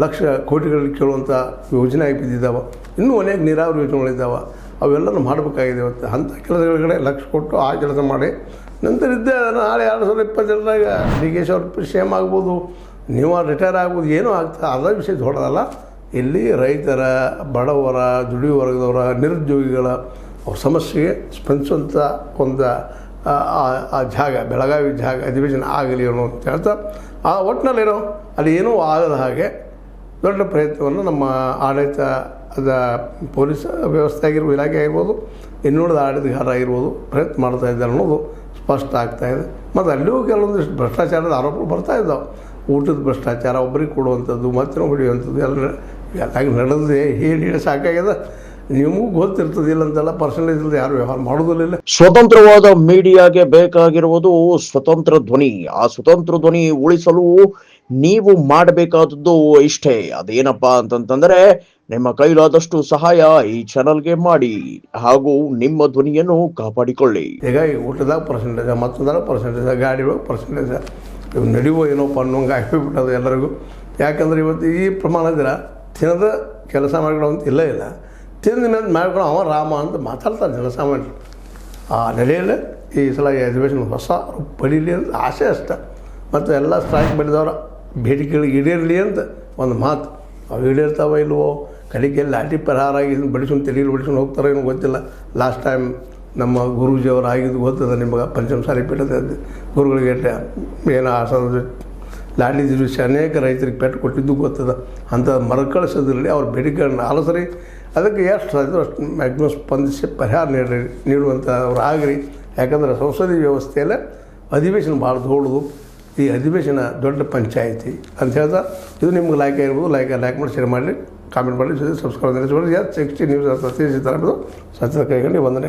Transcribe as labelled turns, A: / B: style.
A: ಲಕ್ಷ ಕೋಟಿಗಳಲ್ಲಿ ಕೇಳುವಂಥ ಯೋಜನೆ ಆಗಿ ಬಿದ್ದಿದ್ದಾವೆ. ಇನ್ನೂ ಅನೇಕ ನೀರಾವರಿ ಯೋಜನೆಗಳಿದ್ದಾವೆ, ಅವೆಲ್ಲನೂ ಮಾಡಬೇಕಾಗಿದೆ. ಇವತ್ತು ಅಂಥ ಕೆಲಸಗಳ ಲಕ್ಷ ಕೊಟ್ಟು ಆ ಕೆಲಸ ಮಾಡಿ ನಂತರ ಇದ್ದೇ ನಾಳೆ 2022ರಾಗ ಡಿ ಕೆ ಶಿ ಅವ್ರ ಸೇಮ್ ಆಗ್ಬೋದು, ನೀವು ರಿಟೈರ್ ಆಗ್ಬೋದು, ಏನೂ ಆಗ್ತದೆ. ಅದ ವಿಷಯ ದೊಡ್ಡದಲ್ಲ. ಇಲ್ಲಿ ರೈತರ, ಬಡವರ, ದುಡಿಯುವ ವರ್ಗದವರ, ನಿರುದ್ಯೋಗಿಗಳ ಅವ್ರ ಸಮಸ್ಯೆಗೆ ಸ್ಪಂದಿಸುವಂಥ ಒಂದು ಆ ಜಾಗ ಬೆಳಗಾವಿ ಜಾಗ ಅಧಿವೇಶನ ಆಗಲಿ ಅನ್ನೋ ಅಂತ ಹೇಳ್ತಾ ಆ ಒಟ್ಟಿನಲ್ಲೇನೋ ಅಲ್ಲಿ ಏನೂ ಆಗದ ಹಾಗೆ ದೊಡ್ಡ ಪ್ರಯತ್ನವನ್ನು ನಮ್ಮ ಆಡಳಿತದ ಪೊಲೀಸ್ ವ್ಯವಸ್ಥೆ ಆಗಿರ್ಬೋದು, ಇಲಾಖೆ ಆಗಿರ್ಬೋದು, ಇನ್ನುಳಿದ ಆಡಳಿತಗಾರ ಆಗಿರ್ಬೋದು ಪ್ರಯತ್ನ ಮಾಡ್ತಾ ಇದ್ದಾರೆ ಅನ್ನೋದು ಸ್ಪಷ್ಟ ಆಗ್ತಾಯಿದೆ. ಮತ್ತು ಅಲ್ಲಿಯೂ ಕೆಲವೊಂದಿಷ್ಟು ಭ್ರಷ್ಟಾಚಾರದ ಆರೋಪಗಳು ಬರ್ತಾಯಿದ್ದಾವೆ. ಊಟದ ಭ್ರಷ್ಟಾಚಾರ, ಒಬ್ಬರಿಗೆ ಕೊಡುವಂಥದ್ದು, ಮತ್ತೆ ಹೊಡೆಯುವಂಥದ್ದು ಎಲ್ಲ ನಡೆದಿದೆ. ಹೇಳಿ ಸಾಕಾಗ್ಯದ. ನಿಮಗೂ ಗೊತ್ತಿರ್ತದಿಲ್ಲ ಅಂತೆಲ್ಲ ಪರ್ಸನಲೈಸ್ ಇಲ್ಲದೆ ಯಾರು ವ್ಯವಹಾರ ಮಾಡೋದಿಲ್ಲ.
B: ಸ್ವತಂತ್ರವಾದ ಮೀಡಿಯಾಗೆ ಬೇಕಾಗಿರುವುದು ಸ್ವತಂತ್ರ ಧ್ವನಿ. ಆ ಸ್ವತಂತ್ರ ಧ್ವನಿ ಉಳಿಸಲು ನೀವು ಮಾಡಬೇಕಾದದ್ದು ಇಷ್ಟೇ. ಅದೇನಪ್ಪಾ ಅಂತಂತಂದ್ರೆ ನಿಮ್ಮ ಕೈಲಾದಷ್ಟು ಸಹಾಯ ಈ ಚಾನಲ್ಗೆ ಮಾಡಿ ಹಾಗೂ ನಿಮ್ಮ ಧ್ವನಿಯನ್ನು ಕಾಪಾಡಿಕೊಳ್ಳಿ.
A: ಈಗ ಊಟದಾಗ ಪರ್ಸೆಂಟೇಜ್, ಮತ್ತೊಂದಾಗ ಪರ್ಸೆಂಟೇಜ್, ಗಾಡಿ ಒಳಗೆ ಪರ್ಸೆಂಟೇಜ್, ಇವು ನಡೆಯುವ ಏನೋಪ್ಪ ಅನ್ನೋಂಗೆ ಆಗಿಬಿಟ್ಟದು ಎಲ್ಲರಿಗೂ. ಯಾಕಂದ್ರೆ ಇವತ್ತು ಈ ಪ್ರಮಾಣ ಇದ್ರೆ ತಿನ್ನದ ಕೆಲಸ ಮಾಡ್ಕೊಳ್ಳೋಂತ ಇಲ್ಲ ತಿಂದ ಮೇಲೆ ಮಾಡ್ಕೊಳ್ಳೋ ಅವ ರಾಮ ಅಂತ ಮಾತಾಡ್ತಾರೆ ಜನಸಾಮಾನ್ಯರು. ಆ ನೆಲೆಯಲ್ಲಿ ಈ ಸಲ ಅಧಿವೇಶನ ಹೊಸ ರೂಪ ಪಡೀಲಿ ಅಂತ ಆಸೆ ಅಷ್ಟೆ. ಮತ್ತು ಎಲ್ಲ ಸ್ಟ್ರೈಕ್ ಬೆಳೆದವರ ಬೇಡಿಕೆಗಳಿಗೆ ಈಡೇರಲಿ ಅಂತ ಒಂದು ಮಾತು. ಅವು ಈಡೇರ್ತಾವ ಇಲ್ವೋ, ಕಡೆಗೆ ಲಾಠಿ ಪ್ರಹಾರ ಆಗಿ ಬಡಿಸ್ಕೊಂಡು ತೆಲೀಲಿ ಬಡಿಸ್ಕೊಂಡು ಹೋಗ್ತಾರೋ ಏನೋ ಗೊತ್ತಿಲ್ಲ. ಲಾಸ್ಟ್ ಟೈಮ್ ನಮ್ಮ ಗುರೂಜಿಯವರು ಆಗಿದ್ದು ಗೊತ್ತದ ನಿಮಗೆ, ಪಂಚಮಸಾಲಿ ಪೀಠದ ಗುರುಗಳಿಗೆ ಏನೋ ಆಸದ ಲಾಠಿ ದಿವಸ ಅನೇಕ ರೈತರಿಗೆ ಪೆಟ್ಟು ಕೊಟ್ಟಿದ್ದು ಗೊತ್ತದ. ಅಂಥ ಮರುಕಳಿಸೋದ್ರಲ್ಲಿ ಅವ್ರ ಬೇಡಿಕೆಗಳನ್ನ ಆಲೋಸರಿ ಅದಕ್ಕೆ ಎಷ್ಟು ಸಾಧ್ಯ ಅಷ್ಟು ಮ್ಯಾಕ್ಸಿಮಮ್ ಸ್ಪಂದಿಸಿ ಪರಿಹಾರ ನೀಡುವಂಥ ಅವ್ರು ಆಗ್ರಿ. ಯಾಕಂದರೆ ಸಂಸದೀಯ ವ್ಯವಸ್ಥೆಯಲ್ಲೇ ಅಧಿವೇಶನ ಭಾಳ ದೊಡ್ಡದು. ಈ ಅಧಿವೇಶನ ದೊಡ್ಡ ಪಂಚಾಯಿತಿ ಅಂತ ಹೇಳ್ತಾ ಇದು ನಿಮ್ಗೆ ಲೈಕ್ ಆಗಿರ್ಬೋದು. ಲೈಕ್ ಮಾಡಿ ಶೇರ್ ಮಾಡಿ, ಕಾಮೆಂಟ್ ಮಾಡಿ, ಸಬ್ಸ್ಕ್ರೈಬ್ ಮಾಡಿ. 60 ನ್ಯೂಸ್ ಸತ್ಯ ಕೈಗೊಂಡು ವಂದನೆ.